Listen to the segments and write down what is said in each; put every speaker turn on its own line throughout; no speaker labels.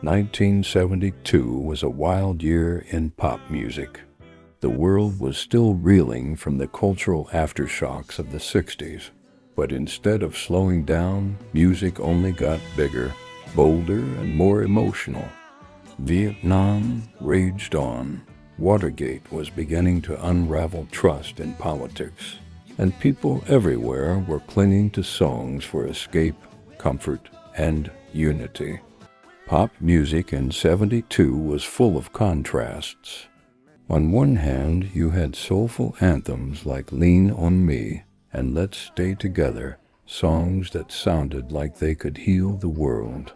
1972 was a wild year in pop music. The world was still reeling from the cultural aftershocks of the 60s, but instead of slowing down, music only got bigger, bolder, and more emotional. Vietnam raged on. Watergate was beginning to unravel trust in politics, and people everywhere were clinging to songs for escape, comfort, and unity. Pop music in '72 was full of contrasts. On one hand, you had soulful anthems like Lean on Me and Let's Stay Together, songs that sounded like they could heal the world.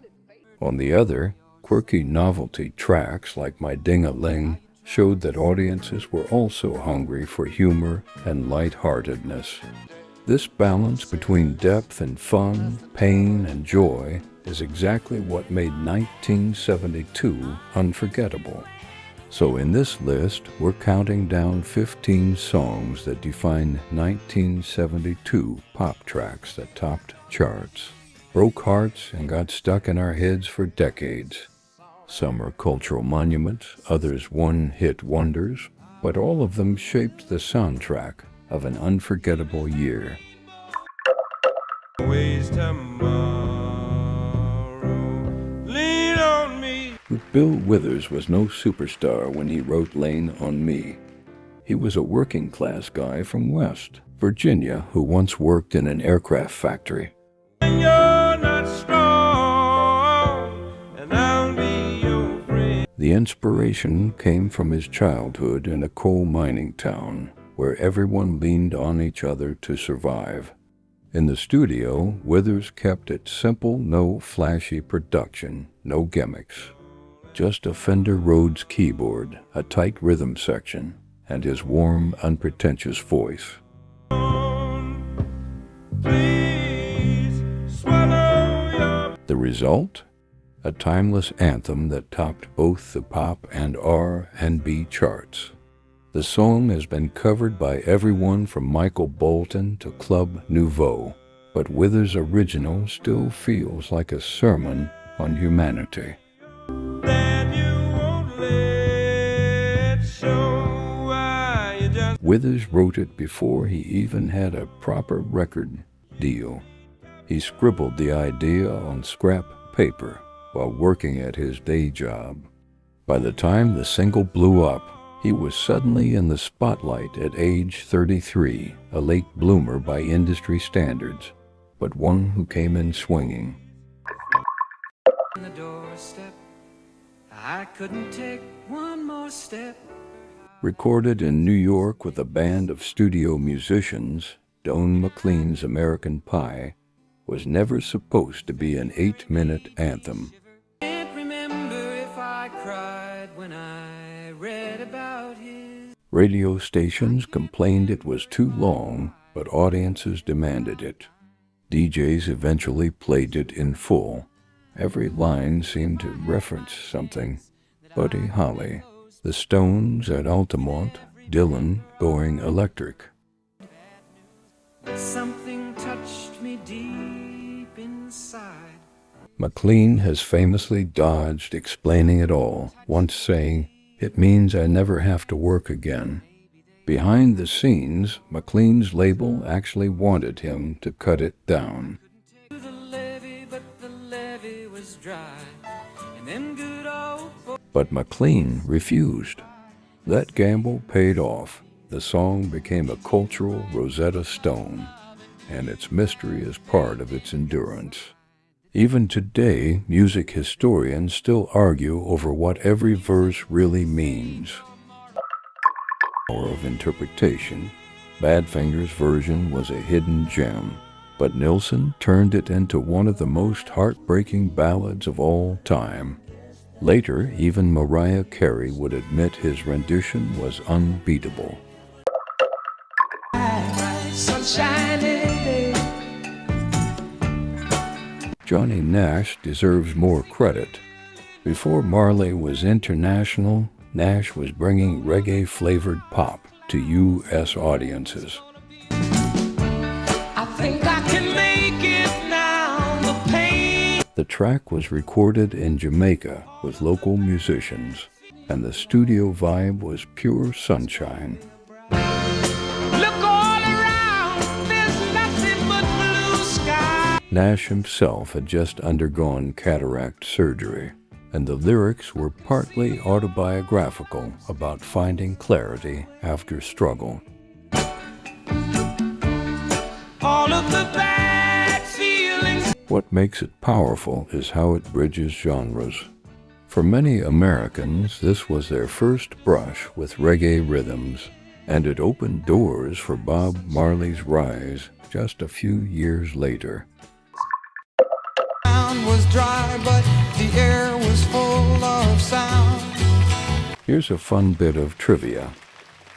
On the other, quirky novelty tracks like My Ding-a-Ling showed that audiences were also hungry for humor and lightheartedness. This balance between depth and fun, pain and joy is exactly what made 1972 unforgettable. So in this list, we're counting down 15 songs that define 1972 pop tracks that topped charts, broke hearts, and got stuck in our heads for decades. Some are cultural monuments, others one-hit wonders, but all of them shaped the soundtrack of an unforgettable year. But Bill Withers was no superstar when he wrote Lean on Me. He was a working-class guy from West Virginia who once worked in an aircraft factory. The inspiration came from his childhood in a coal mining town where everyone leaned on each other to survive. In the studio, Withers kept it simple, no flashy production, no gimmicks. Just a Fender Rhodes keyboard, a tight rhythm section, and his warm, unpretentious voice. The result? A timeless anthem that topped both the pop and R&B charts. The song has been covered by everyone from Michael Bolton to Club Nouveau, but Withers' original still feels like a sermon on humanity. Withers wrote it before he even had a proper record deal. He scribbled the idea on scrap paper while working at his day job. By the time the single blew up, he was suddenly in the spotlight at age 33, a late bloomer by industry standards, but one who came in swinging.
The doorstep, I couldn't take one more step.
Recorded in New York with a band of studio musicians, Don McLean's American Pie was never supposed to be an 8-minute anthem.
Can't remember if I cried when I read about his...
Radio stations complained it was too long, but audiences demanded it. DJs eventually played it in full. Every line seemed to reference something. Buddy Holly, the Stones at Altamont, Dylan going electric.
Something touched me deep inside.
McLean has famously dodged explaining it all, once saying, "It means I never have to work again." Behind the scenes, McLean's label actually wanted him to cut it down. But McLean refused. That gamble paid off. The song became a cultural Rosetta Stone, and its mystery is part of its endurance. Even today, music historians still argue over what every verse really means. Power of interpretation. Badfinger's version was a hidden gem, but Nilsson turned it into one of the most heartbreaking ballads of all time. Later, even Mariah Carey would admit his rendition was unbeatable. Johnny Nash deserves more credit. Before Marley was international, Nash was bringing reggae-flavored pop to U.S. audiences. I think I can make it now, the pain. The track was recorded in Jamaica with local musicians, and the studio vibe was pure sunshine.
Look all around, there's nothing but blue sky.
Nash himself had just undergone cataract surgery, and the lyrics were partly autobiographical about finding clarity after struggle.
All of the bad feelings.
What makes it powerful is how it bridges genres. For many Americans, this was their first brush with reggae rhythms, and it opened doors for Bob Marley's rise just a few years later.
Was dry, but the air was full of sound.
Here's a fun bit of trivia.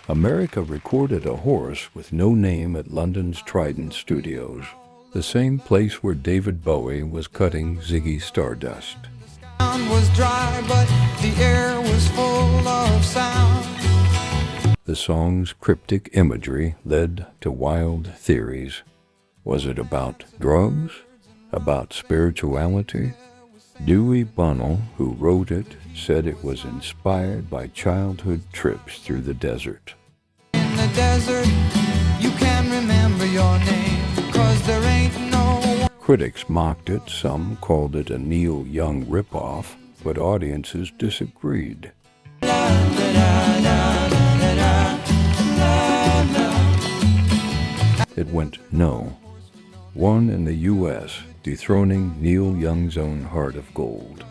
America recorded a horse with no name at London's Trident Studios, the same place where David Bowie was cutting Ziggy Stardust.
Was dry, but the air was full of sound.
The song's cryptic imagery led to wild theories. Was it about drugs? About spirituality? Dewey Bunnell, who wrote it, said it was inspired by childhood trips through the desert.
In the desert, you can remember your name, 'cause there ain't no...
Critics mocked it, some called it a Neil Young ripoff, but audiences disagreed. It went no. One in the U.S., dethroning Neil Young's own Heart of Gold.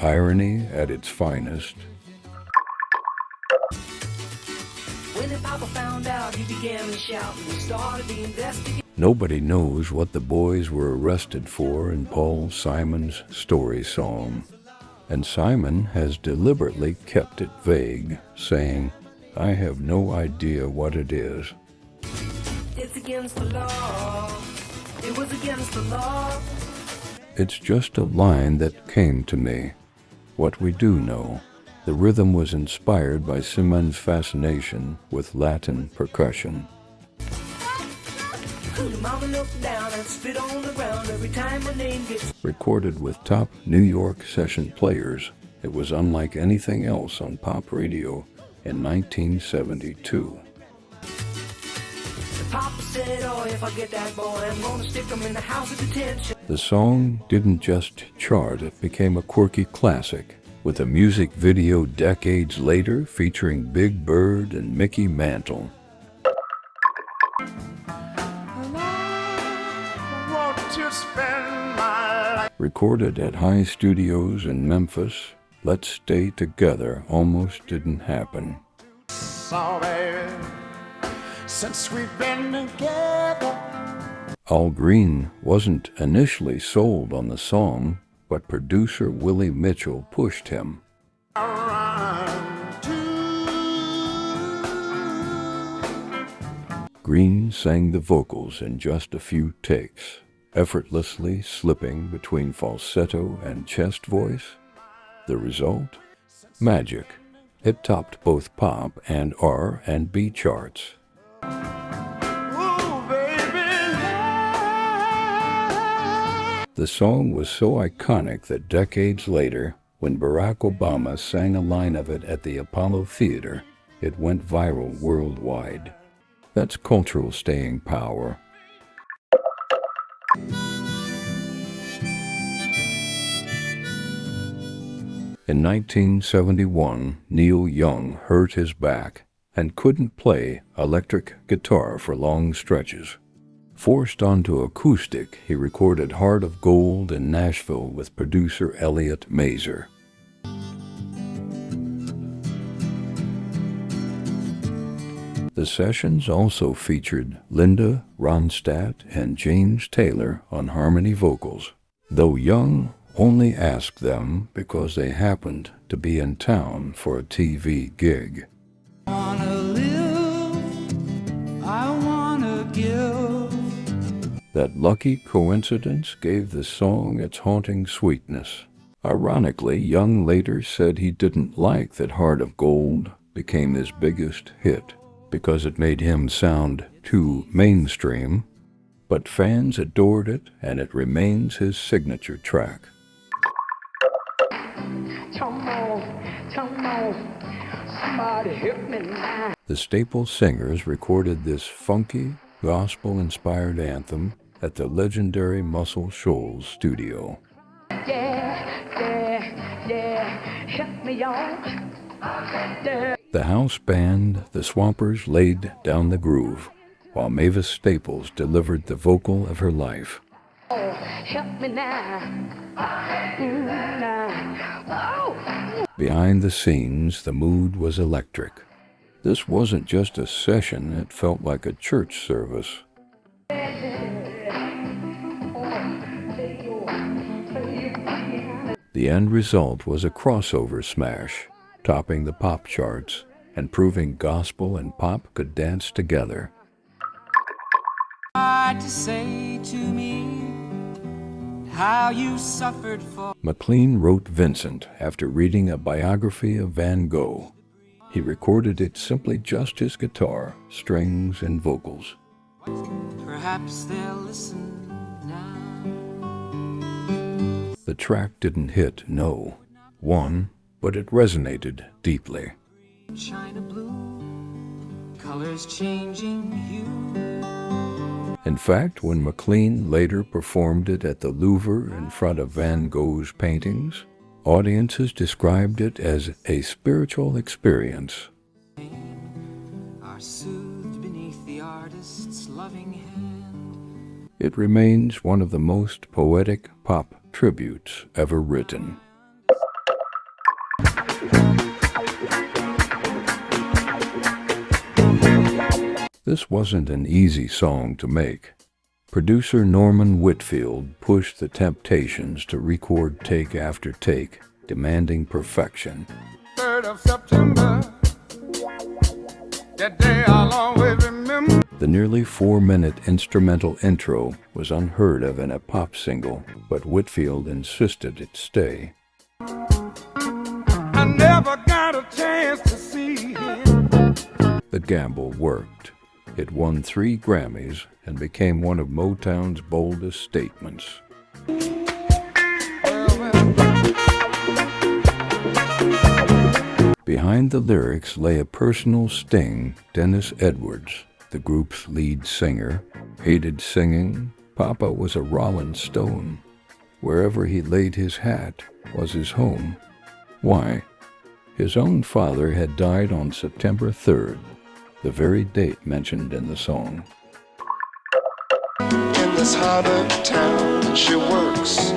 Irony at its finest.
When the papa found out, he began to shout and started the investigation.
Nobody knows what the boys were arrested for in Paul Simon's story song. And Simon has deliberately kept it vague, saying, "I have no idea what it is."
It's against the law. It was against the law.
It's just a line that came to me. What we do know, the rhythm was inspired by Simon's fascination with Latin percussion.
Your mama looked down and spit on the ground every time my name gets...
Recorded with top New York session players, it was unlike anything else on pop radio in 1972.
Papa said, oh, if I get that boy, I'm gonna stick him in the house of detention.
The song didn't just chart, it became a quirky classic, with a music video decades later featuring Big Bird and Mickey Mantle. Recorded at High Studios in Memphis, Let's Stay Together almost didn't happen.
Oh, baby, since we've been together.
Al Green wasn't initially sold on the song, but producer Willie Mitchell pushed him. Green sang the vocals in just a few takes, effortlessly slipping between falsetto and chest voice. The result? Magic. It topped both pop and R&B charts. The song was so iconic that decades later, when Barack Obama sang a line of it at the Apollo Theater, it went viral worldwide. That's cultural staying power. In 1971, Neil Young hurt his back and couldn't play electric guitar for long stretches. Forced onto acoustic, he recorded Heart of Gold in Nashville with producer Elliot Mazer. The sessions also featured Linda Ronstadt and James Taylor on harmony vocals, though Young only asked them because they happened to be in town for a TV gig.
I wanna live, I wanna give.
That lucky coincidence gave the song its haunting sweetness. Ironically, Young later said he didn't like that Heart of Gold became his biggest hit because it made him sound too mainstream, but fans adored it and it remains his signature track.
Come on, come on, somebody help me now.
The Staple Singers recorded this funky, gospel-inspired anthem at the legendary Muscle Shoals studio.
Help me on.
The house band, the Swampers, laid down the groove, while Mavis Staples delivered the vocal of her life.
Oh, help me now. Oh.
Behind the scenes, the mood was electric. This wasn't just a session, it felt like a church service. The end result was a crossover smash, topping the pop charts and proving gospel and pop could dance together.
Tried to say to me how you suffered for.
McLean wrote Vincent after reading a biography of Van Gogh. He recorded it simply just his guitar, strings, and vocals.
Perhaps they'll listen now.
The track didn't hit, no, one, but it resonated deeply.
China blue, colors changing hue.
In fact, when McLean later performed it at the Louvre in front of Van Gogh's paintings, audiences described it as a spiritual experience.
Are soothed beneath the artist's loving hand.
It remains one of the most poetic pop tributes ever written. This wasn't an easy song to make. Producer Norman Whitfield pushed the Temptations to record take after take, demanding perfection.
3rd of September, that day I'll always remember.
The nearly 4-minute instrumental intro was unheard of in a pop single, but Whitfield insisted it stay.
I never got a chance to see him.
The gamble worked. It won 3 Grammys and became one of Motown's boldest statements. Behind the lyrics lay a personal sting. Dennis Edwards, the group's lead singer, hated singing. Papa was a Rolling Stone. Wherever he laid his hat was his home. Why? His own father had died on September 3rd, the very date mentioned in the song.
In this harbor town she works,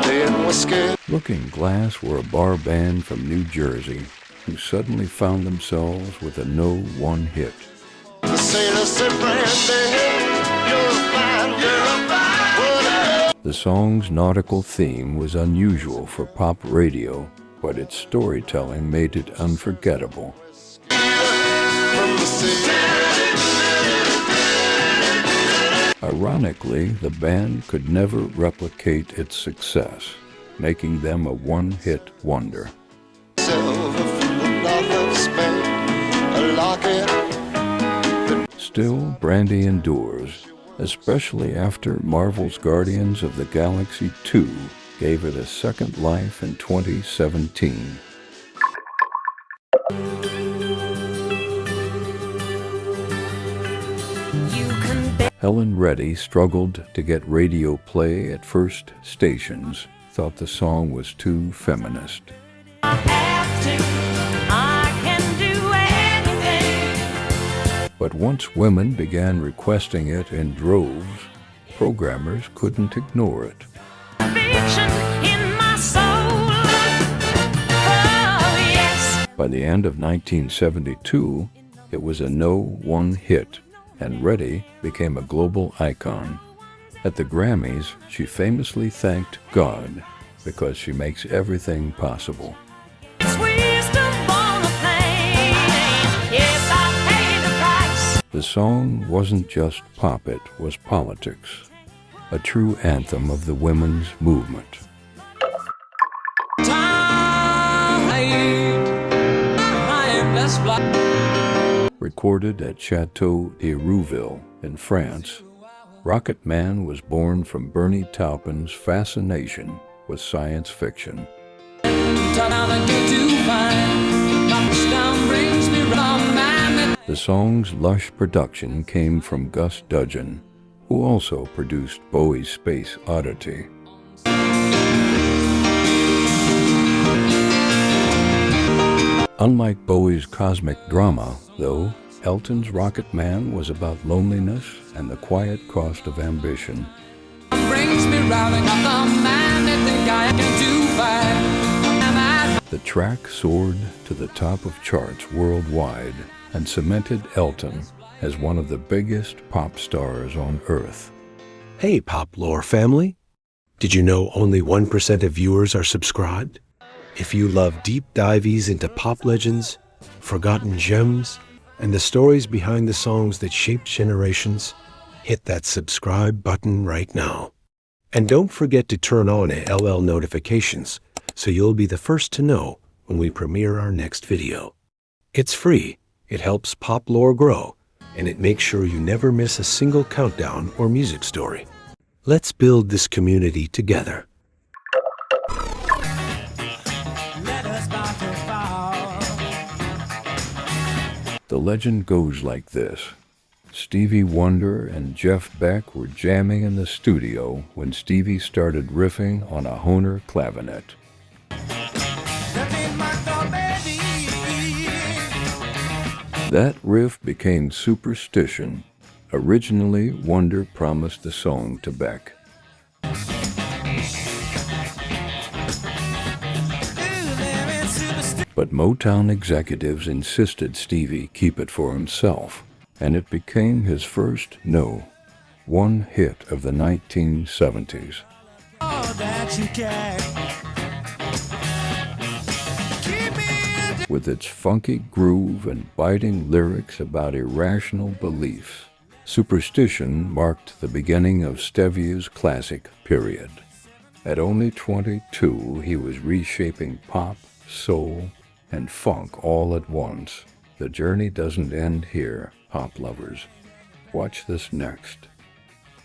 laying whiskey.
Looking Glass were a bar band from New Jersey who suddenly found themselves with a no one hit.
The sailors say, Brandy, you're fine, you're fine.
The song's nautical theme was unusual for pop radio, but its storytelling made it unforgettable.
From the sea.
Ironically, the band could never replicate its success, making them a one-hit wonder.
Silver from the north of Spain, a locket.
Still, Brandy endures, especially after Marvel's Guardians of the Galaxy 2 gave it a second life in 2017. Helen Reddy struggled to get radio play at first stations, thought the song was too feminist. But once women began requesting it in droves, programmers couldn't ignore it. By the end of 1972, it was a no one hit, and Reddy became a global icon. At the Grammys, she famously thanked God because she makes everything possible. The song wasn't just pop, it was politics, a true anthem of the women's movement. Recorded at Chateau d'Hérouville in France, Rocket Man was born from Bernie Taupin's fascination with science fiction. The song's lush production came from Gus Dudgeon, who also produced Bowie's Space Oddity. Unlike Bowie's cosmic drama, though, Elton's Rocket Man was about loneliness and the quiet cost of ambition. The track soared to the top of charts worldwide and cemented Elton as one of the biggest pop stars on Earth.
Hey, Pop Lore family! Did you know only 1% of viewers are subscribed? If you love deep dives into pop legends, forgotten gems, and the stories behind the songs that shaped generations, hit that subscribe button right now. And don't forget to turn on LL notifications so you'll be the first to know when we premiere our next video. It's free, it helps Pop Lore grow, and it makes sure you never miss a single countdown or music story. Let's build this community together.
The legend goes like this. Stevie Wonder and Jeff Beck were jamming in the studio when Stevie started riffing on a Hohner clavinet. That riff became Superstition. Originally, Wonder promised the song to Beck. But Motown executives insisted Stevie keep it for himself, and it became his first one hit of the 1970s. With its funky groove and biting lyrics about irrational beliefs, Superstition marked the beginning of Stevie's classic period. At only 22, he was reshaping pop, soul, and funk all at once. The journey doesn't end here, pop lovers. Watch this next.